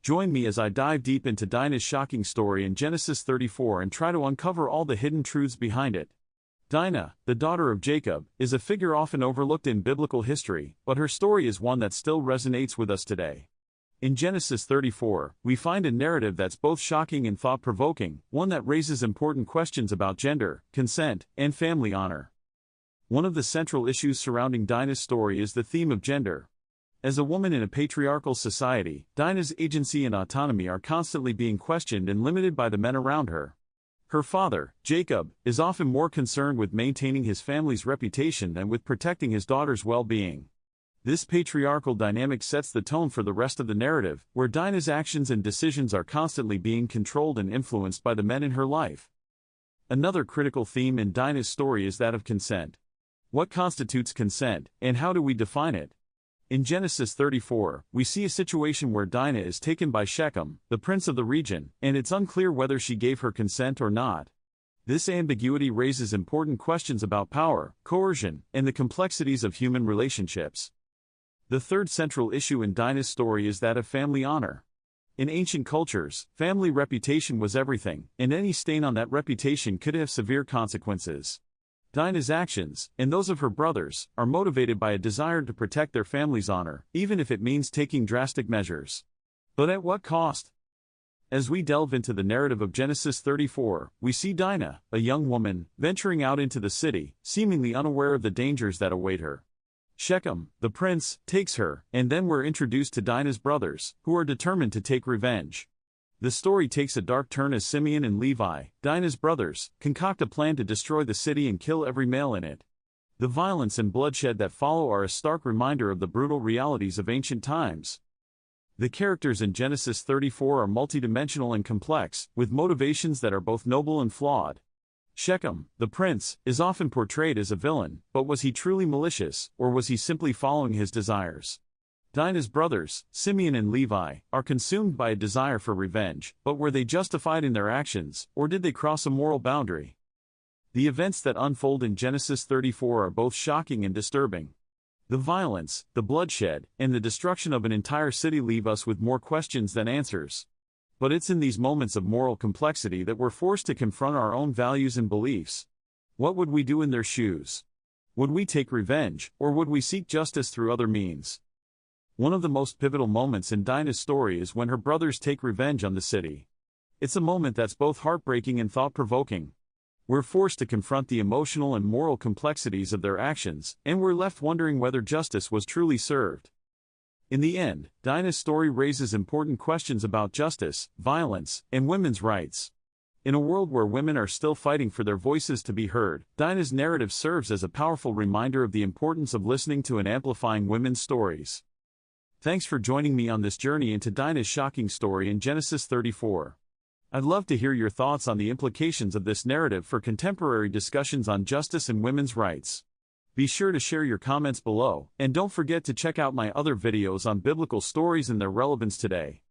Join me as I dive deep into Dinah's shocking story in Genesis 34 and try to uncover all the hidden truths behind it. Dinah, the daughter of Jacob, is a figure often overlooked in biblical history, but her story is one that still resonates with us today. In Genesis 34, we find a narrative that's both shocking and thought-provoking, one that raises important questions about gender, consent, and family honor. One of the central issues surrounding Dinah's story is the theme of gender. As a woman in a patriarchal society, Dinah's agency and autonomy are constantly being questioned and limited by the men around her. Her father, Jacob, is often more concerned with maintaining his family's reputation than with protecting his daughter's well-being. This patriarchal dynamic sets the tone for the rest of the narrative, where Dinah's actions and decisions are constantly being controlled and influenced by the men in her life. Another critical theme in Dinah's story is that of consent. What constitutes consent, and how do we define it? In Genesis 34, we see a situation where Dinah is taken by Shechem, the prince of the region, and it's unclear whether she gave her consent or not. This ambiguity raises important questions about power, coercion, and the complexities of human relationships. The third central issue in Dinah's story is that of family honor. In ancient cultures, family reputation was everything, and any stain on that reputation could have severe consequences. Dinah's actions, and those of her brothers, are motivated by a desire to protect their family's honor, even if it means taking drastic measures. But at what cost? As we delve into the narrative of Genesis 34, we see Dinah, a young woman, venturing out into the city, seemingly unaware of the dangers that await her. Shechem, the prince, takes her, and then we're introduced to Dinah's brothers, who are determined to take revenge. The story takes a dark turn as Simeon and Levi, Dinah's brothers, concoct a plan to destroy the city and kill every male in it. The violence and bloodshed that follow are a stark reminder of the brutal realities of ancient times. The characters in Genesis 34 are multidimensional and complex, with motivations that are both noble and flawed. Shechem, the prince, is often portrayed as a villain, but was he truly malicious, or was he simply following his desires? Dinah's brothers, Simeon and Levi, are consumed by a desire for revenge, but were they justified in their actions, or did they cross a moral boundary? The events that unfold in Genesis 34 are both shocking and disturbing. The violence, the bloodshed, and the destruction of an entire city leave us with more questions than answers. But it's in these moments of moral complexity that we're forced to confront our own values and beliefs. What would we do in their shoes? Would we take revenge, or would we seek justice through other means? One of the most pivotal moments in Dinah's story is when her brothers take revenge on the city. It's a moment that's both heartbreaking and thought-provoking. We're forced to confront the emotional and moral complexities of their actions, and we're left wondering whether justice was truly served. In the end, Dinah's story raises important questions about justice, violence, and women's rights. In a world where women are still fighting for their voices to be heard, Dinah's narrative serves as a powerful reminder of the importance of listening to and amplifying women's stories. Thanks for joining me on this journey into Dinah's shocking story in Genesis 34. I'd love to hear your thoughts on the implications of this narrative for contemporary discussions on justice and women's rights. Be sure to share your comments below, and don't forget to check out my other videos on biblical stories and their relevance today.